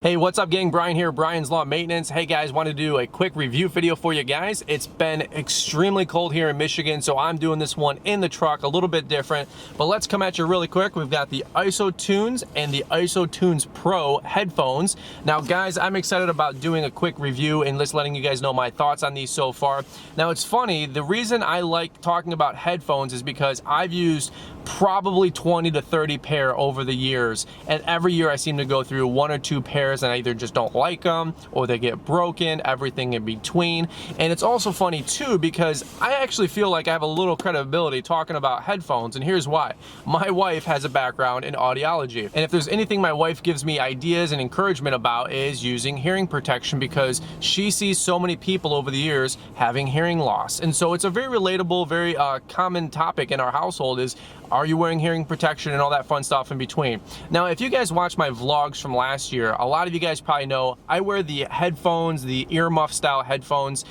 Hey, what's up gang? Brian here, Brian's Lawn Maintenance. Hey guys, want to do a quick review video for you guys. It's been extremely cold here in Michigan, so I'm doing this one in the truck, a little bit different. But let's come at you really quick. We've got the Isotunes and the Isotunes Pro headphones. Now guys, I'm excited about doing a quick review and just letting you guys know my thoughts on these so far. Now it's funny, the reason I like talking about headphones is because I've used probably 20 to 30 pair over the years, and every year I seem to go through one or two pairs and I either just don't like them or they get broken, everything in between. And it's also funny too because I actually feel like I have a little credibility talking about headphones, and here's why. My wife has a background in audiology, and if there's anything my wife gives me ideas and encouragement about is using hearing protection, because she sees so many people over the years having hearing loss. And so it's a very relatable, very common topic in our household is, are you wearing hearing protection and all that fun stuff in between. Now, if you guys watch my vlogs from last year, a lot of you guys probably know I wear the headphones, the ear-muff style headphones.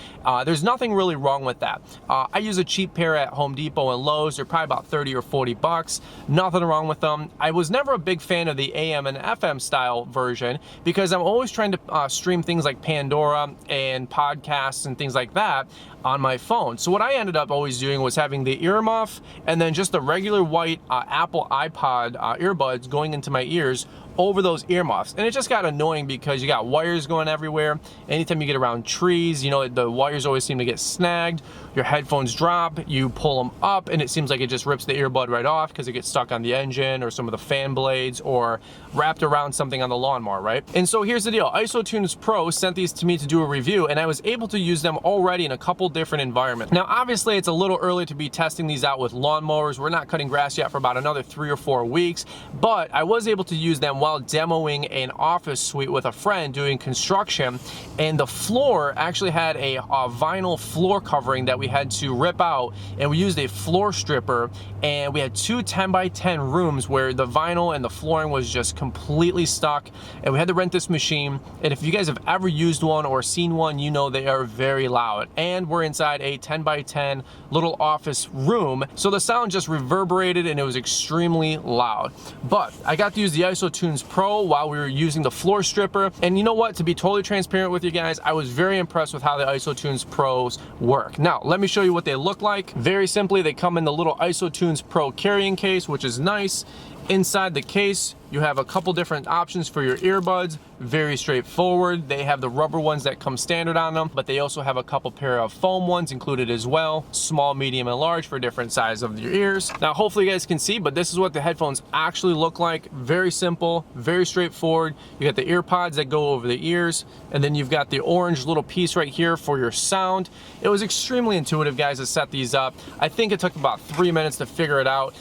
There's nothing really wrong with that. I use a cheap pair at Home Depot and Lowe's. They're probably about 30 or 40 bucks. Nothing wrong with them. I was never a big fan of the AM and FM style version because I'm always trying to stream things like Pandora and podcasts and things like that on my phone. So what I ended up always doing was having the ear-muff and then just the regular white Apple iPod earbuds going into my ears over those earmuffs. And it just got annoying because you got wires going everywhere. Anytime you get around trees, you know, the wires always seem to get snagged. Your headphones drop, you pull them up, and it seems like it just rips the earbud right off because it gets stuck on the engine or some of the fan blades or wrapped around something on the lawnmower, right? And so here's the deal. Isotunes Pro sent these to me to do a review, and I was able to use them already in a couple different environments. Now, obviously, it's a little early to be testing these out with lawnmowers. We're not cutting grass yet for about another 3 or 4 weeks, but I was able to use them while demoing an office suite with a friend doing construction, and the floor actually had a vinyl floor covering that we had to rip out, and we used a floor stripper, and we had 2 10x10 rooms where the vinyl and the flooring was just completely stuck, and we had to rent this machine. And if you guys have ever used one or seen one, you know they are very loud, and we're inside a 10x10 little office room, so the sound just reverberated and it was extremely loud. But I got to use the Isotunes Pro while we were using the floor stripper, and you know what, to be totally transparent with you guys, I was very impressed with how the Isotunes Pros work. Now let me show you what they look like. Very simply, they come in the little Isotunes Pro carrying case, which is nice. Inside the case, you have a couple different options for your earbuds. Very straightforward. They have the rubber ones that come standard on them, but they also have a couple pair of foam ones included as well. Small, medium, and large for different size of your ears. Now, hopefully you guys can see, but this is what the headphones actually look like. Very simple, very straightforward. You got the ear pods that go over the ears, and then you've got the orange little piece right here for your sound. It was extremely intuitive, guys, to set these up. I think it took about 3 minutes to figure it out.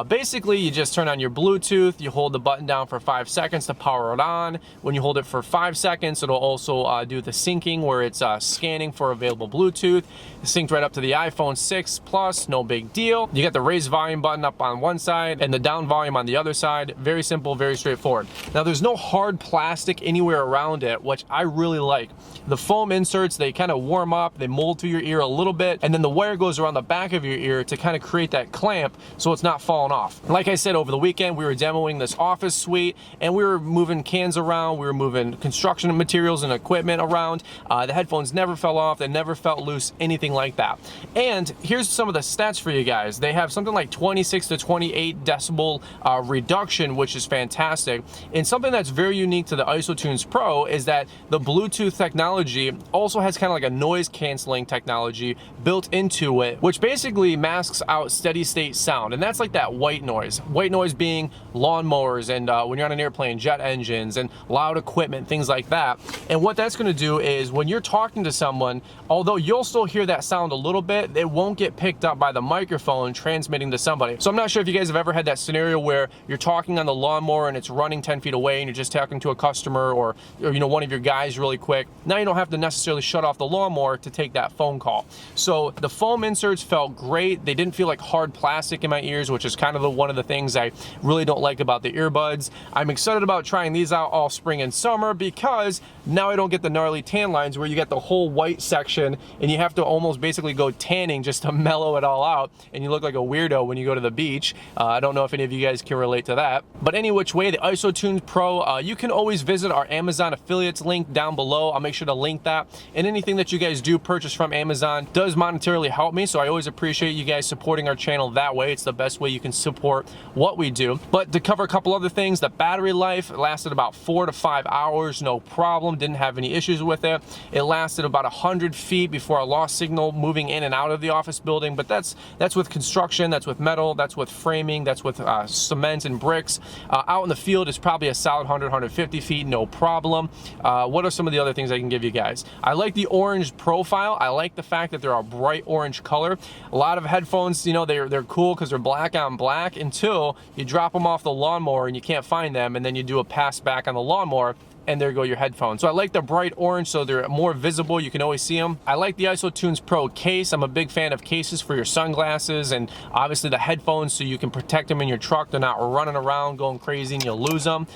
Basically, you just turn on your Bluetooth, you hold the button down for 5 seconds to power it on. When you hold it for 5 seconds, it'll also do the syncing where it's scanning for available Bluetooth. It's synced right up to the iPhone 6 Plus, no big deal. You got the raise volume button up on one side and the down volume on the other side. Very simple, very straightforward. Now there's no hard plastic anywhere around it, which I really like. The foam inserts, they kind of warm up, they mold through your ear a little bit, and then the wire goes around the back of your ear to kind of create that clamp so it's not falling off. Like I said, over the weekend, we were demoing this office suite, and we were moving cans around, we were moving construction materials and equipment around. The headphones never fell off, they never felt loose, anything like that. And here's some of the stats for you guys. They have something like 26 to 28 decibel reduction, which is fantastic. And something that's very unique to the Isotunes Pro is that the Bluetooth technology also has kind of like a noise canceling technology built into it, which basically masks out steady state sound. And that's like that white noise. White noise being lawnmowers and when you're on an airplane, jet engines and loud equipment, things like that. And what that's going to do is when you're talking to someone, although you'll still hear that sound a little bit, it won't get picked up by the microphone transmitting to somebody. So I'm not sure if you guys have ever had that scenario where you're talking on the lawnmower and it's running 10 feet away and you're just talking to a customer or you know, one of your guys really quick. Now you don't have to necessarily shut off the lawnmower to take that phone call. So the foam inserts felt great. They didn't feel like hard plastic in my ears, which is kind of one of the things I really don't like about the earbuds. buds. I'm excited about trying these out all spring and summer because now I don't get the gnarly tan lines where you get the whole white section and you have to almost basically go tanning just to mellow it all out, and you look like a weirdo when you go to the beach. I don't know if any of you guys can relate to that, but any which way, the Isotunes Pro, you can always visit our Amazon affiliates link down below. I'll make sure to link that, and anything that you guys do purchase from Amazon does monetarily help me, so I always appreciate you guys supporting our channel that way. It's the best way you can support what we do. But to cover a couple other things, the battery life lasted about 4 to 5 hours, no problem, didn't have any issues with it. It lasted about 100 feet before I lost signal moving in and out of the office building, but that's with construction, that's with metal, that's with framing, that's with cement and bricks. Out in the field, it's probably a solid 100, 150 feet, no problem. What are some of the other things I can give you guys? I like the orange profile. I like the fact that they're a bright orange color. A lot of headphones, you know, they're cool because they're black on black until you drop them off the lawnmower and you can't find them, and then you do a pass back on the lawnmower, and there go your headphones. So I like the bright orange, so they're more visible. You can always see them. I like the Isotunes Pro case. I'm a big fan of cases for your sunglasses and obviously the headphones, so you can protect them in your truck. They're not running around going crazy and you'll lose them.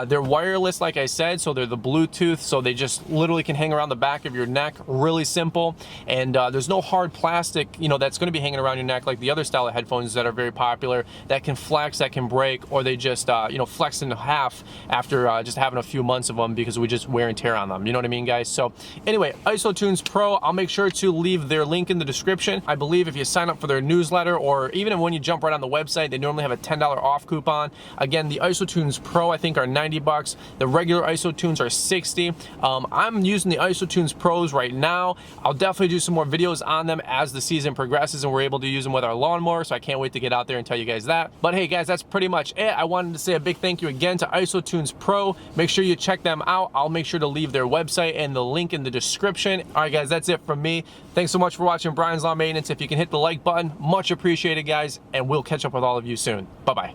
They're wireless, like I said, so they're the Bluetooth, so they just literally can hang around the back of your neck. Really simple. And there's no hard plastic, you know, that's gonna be hanging around your neck like the other style of headphones that are very popular, that can flex, that can break, or they just, you know, flex in half after just having a few months of them because we just wear and tear on them. You know what I mean, guys? So anyway, Isotunes Pro, I'll make sure to leave their link in the description. I believe if you sign up for their newsletter, or even when you jump right on the website, they normally have a $10 off coupon. Again, the Isotunes Pro I think are 90 bucks. The regular Isotunes are 60. I'm using the Isotunes Pros right now. I'll definitely do some more videos on them as the season progresses and we're able to use them with our lawnmower, so I can't wait to get out there and tell you guys that. But hey guys, that's pretty much it. I wanted to say a big thank you again to Isotunes Pro. Make sure you check them out. I'll make sure to leave their website and the link in the description. All right guys, that's it from me. Thanks so much for watching Brian's Lawn Maintenance. If you can hit the like button, much appreciated guys, and we'll catch up with all of you soon. Bye-bye.